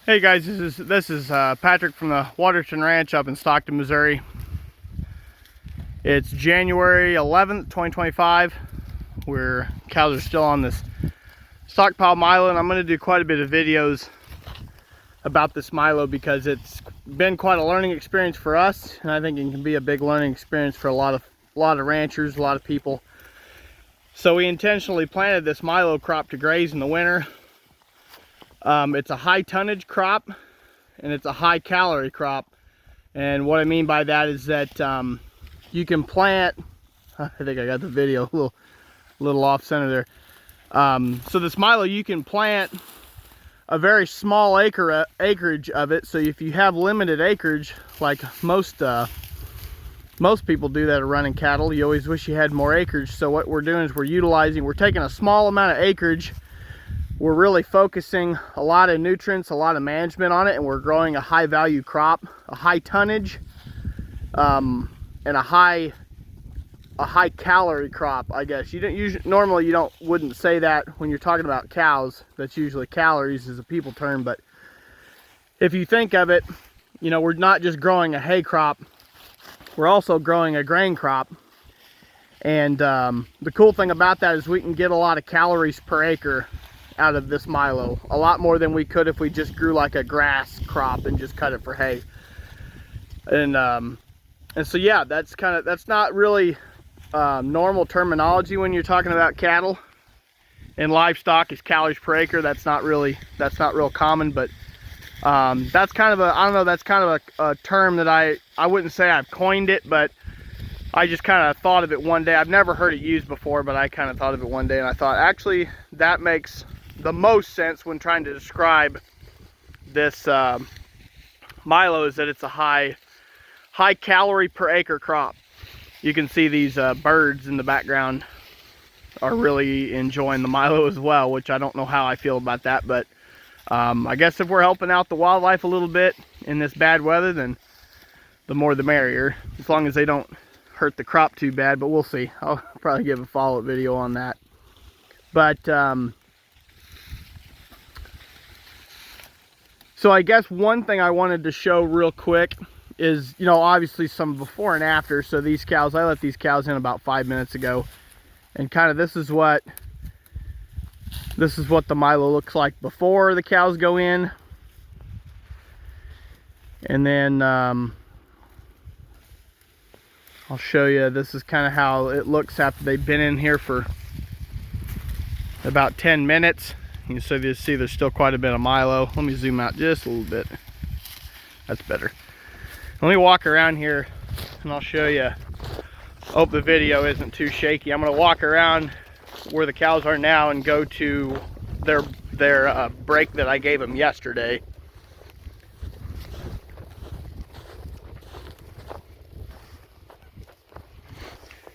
Hey guys, this is Patrick from the Waterton Ranch up in Stockton, Missouri. It's January 11th, 2025. Cows are still on this stockpile Milo, and I'm going to do quite a bit of videos about this Milo because it's been quite a learning experience for us, and I think it can be a big learning experience for a lot of ranchers, a lot of people. So we intentionally planted this Milo crop to graze in the winter. It's a high tonnage crop and it's a high calorie crop, and what I mean by that is that you can plant, I think I got the video a little off center there. So this Milo, you can plant a very small acreage of it. So if you have limited acreage, like most people do that are running cattle, you always wish you had more acreage. So what we're doing is we're taking a small amount of acreage. We're really focusing a lot of nutrients, a lot of management on it, and we're growing a high value crop, a high tonnage, and a high calorie crop, I guess. Normally you wouldn't say that when you're talking about cows. That's usually calories is a people term, but if you think of it, you know, we're not just growing a hay crop, we're also growing a grain crop. And the cool thing about that is we can get a lot of calories per acre out of this Milo, a lot more than we could if we just grew like a grass crop and just cut it for hay. And so yeah, that's not really normal terminology when you're talking about cattle and livestock. Is calories per acre. That's not real common, but that's kind of a term that I wouldn't say I've coined it, but I just kind of thought of it one day. I've never heard it used before, but I kind of thought of it one day, and I thought actually that makes the most sense when trying to describe this Milo, is that it's a high calorie per acre crop. You can see these birds in the background are really enjoying the Milo as well, which I don't know how I feel about that, but I guess if we're helping out the wildlife a little bit in this bad weather, then the more the merrier, as long as they don't hurt the crop too bad. But we'll see. I'll probably give a follow-up video on that. But so I guess one thing I wanted to show real quick is, you know, obviously some before and after. So these cows, I let these cows in about 5 minutes ago, and kind of this is what the Milo looks like before the cows go in. And then I'll show you, this is kind of how it looks after they've been in here for about 10 minutes. You can see there's still quite a bit of Milo. Let me zoom out just a little bit. That's better. Let me walk around here and I'll show you. Hope the video isn't too shaky. I'm going to walk around where the cows are now and go to their break that I gave them yesterday.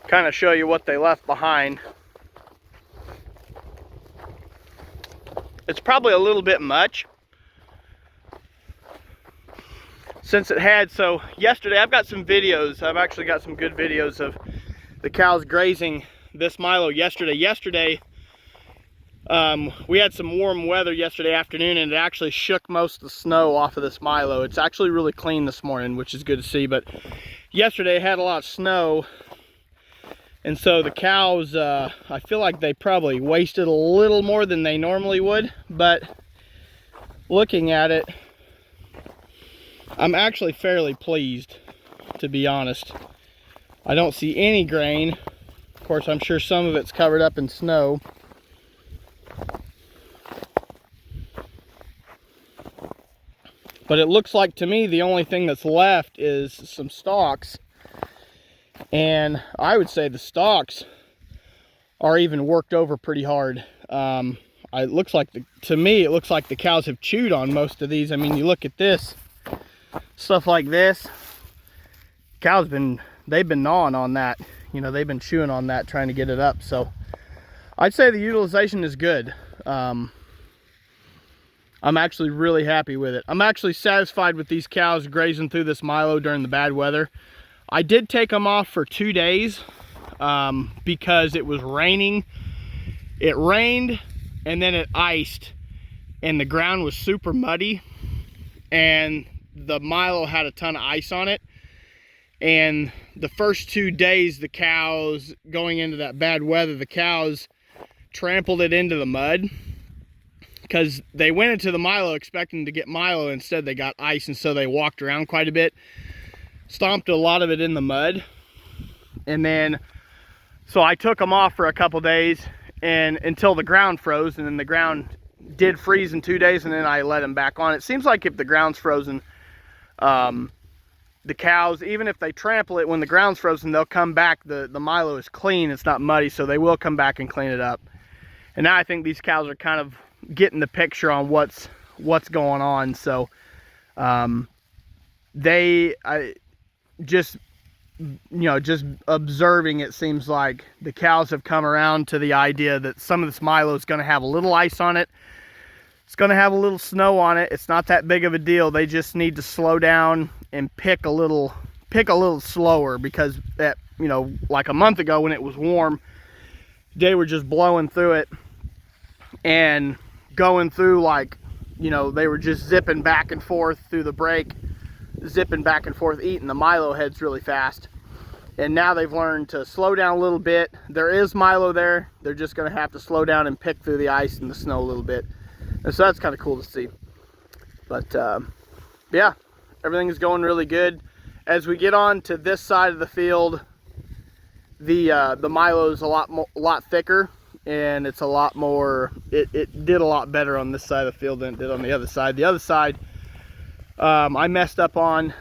Kind of show you what they left behind. It's probably a little bit much since it had, so yesterday I've got some videos. I've actually got some good videos of the cows grazing this Milo yesterday. Yesterday we had some warm weather yesterday afternoon, and it actually shook most of the snow off of this Milo. It's actually really clean this morning, which is good to see, but yesterday it had a lot of snow. And so the cows, I feel like they probably wasted a little more than they normally would, but looking at it, I'm actually fairly pleased, to be honest. I don't see any grain. Of course, I'm sure some of it's covered up in snow. But it looks like to me the only thing that's left is some stalks. And I would say the stalks are even worked over pretty hard. It looks like to me it looks like the cows have chewed on most of these. I mean, you look at this stuff like this. Cows they've been gnawing on that. You know, they've been chewing on that, trying to get it up. So I'd say the utilization is good. I'm actually really happy with it. I'm actually satisfied with these cows grazing through this Milo during the bad weather. I did take them off for 2 days because it was raining. It rained and then it iced, and the ground was super muddy. and the Milo had a ton of ice on it. And the first 2 days, the cows, going into that bad weather, the cows trampled it into the mud, because they went into the Milo expecting to get Milo. Instead they got ice, and so they walked around quite a bit, stomped a lot of it in the mud. And then so I took them off for a couple days, and until the ground froze, and then the ground did freeze in 2 days, and then I let them back on. It seems like if the ground's frozen, the cows, even if they trample it when the ground's frozen, they'll come back. The Milo is clean, it's not muddy, so they will come back and clean it up. And now I think these cows are kind of getting the picture on what's going on. So just observing, it seems like the cows have come around to the idea that some of this Milo is going to have a little ice on it. It's going to have a little snow on it. It's not that big of a deal. They just need to slow down and pick a little slower, because at, like a month ago when it was warm, they were just blowing through it and going through, like, they were just zipping back and forth through the break, zipping back and forth, eating the Milo heads really fast. And now they've learned to slow down a little bit. There is Milo there. They're just going to have to slow down and pick through the ice and the snow a little bit. And so that's kind of cool to see. But yeah, everything is going really good. As we get on to this side of the field, the Milo is a lot thicker, and it's a lot more. It did a lot better on this side of the field than it did on the other side. The other side, I messed up on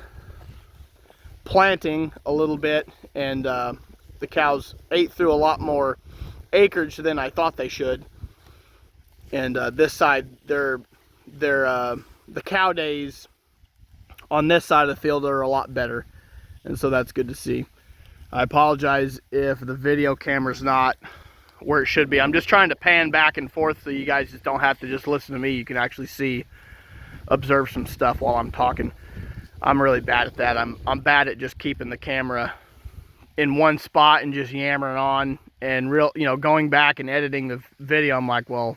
planting a little bit, and the cows ate through a lot more acreage than I thought they should. And this side, the cow days on this side of the field are a lot better, and so that's good to see. I apologize if the video camera's not where it should be. I'm just trying to pan back and forth so you guys just don't have to just listen to me. You can actually observe some stuff while I'm talking. I'm really bad at that. I'm bad at just keeping the camera in one spot and just yammering on, and going back and editing the video. I'm like, well,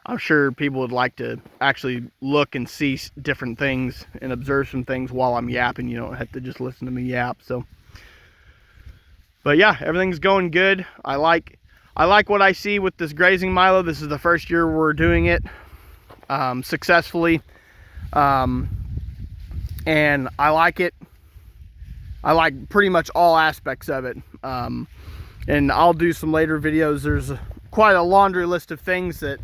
I'm sure people would like to actually look and see different things and observe some things while I'm yapping. You don't have to just listen to me yap. So, but yeah, everything's going good. I like what I see with this grazing Milo. This is the first year we're doing it successfully, and I like it. I like pretty much all aspects of it, and I'll do some later videos. There's quite a laundry list of things that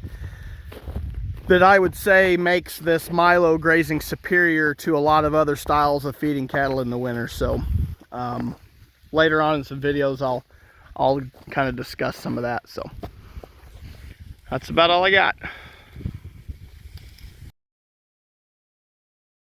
I would say makes this Milo grazing superior to a lot of other styles of feeding cattle in the winter. So later on in some videos, I'll kind of discuss some of that. So that's about all I got.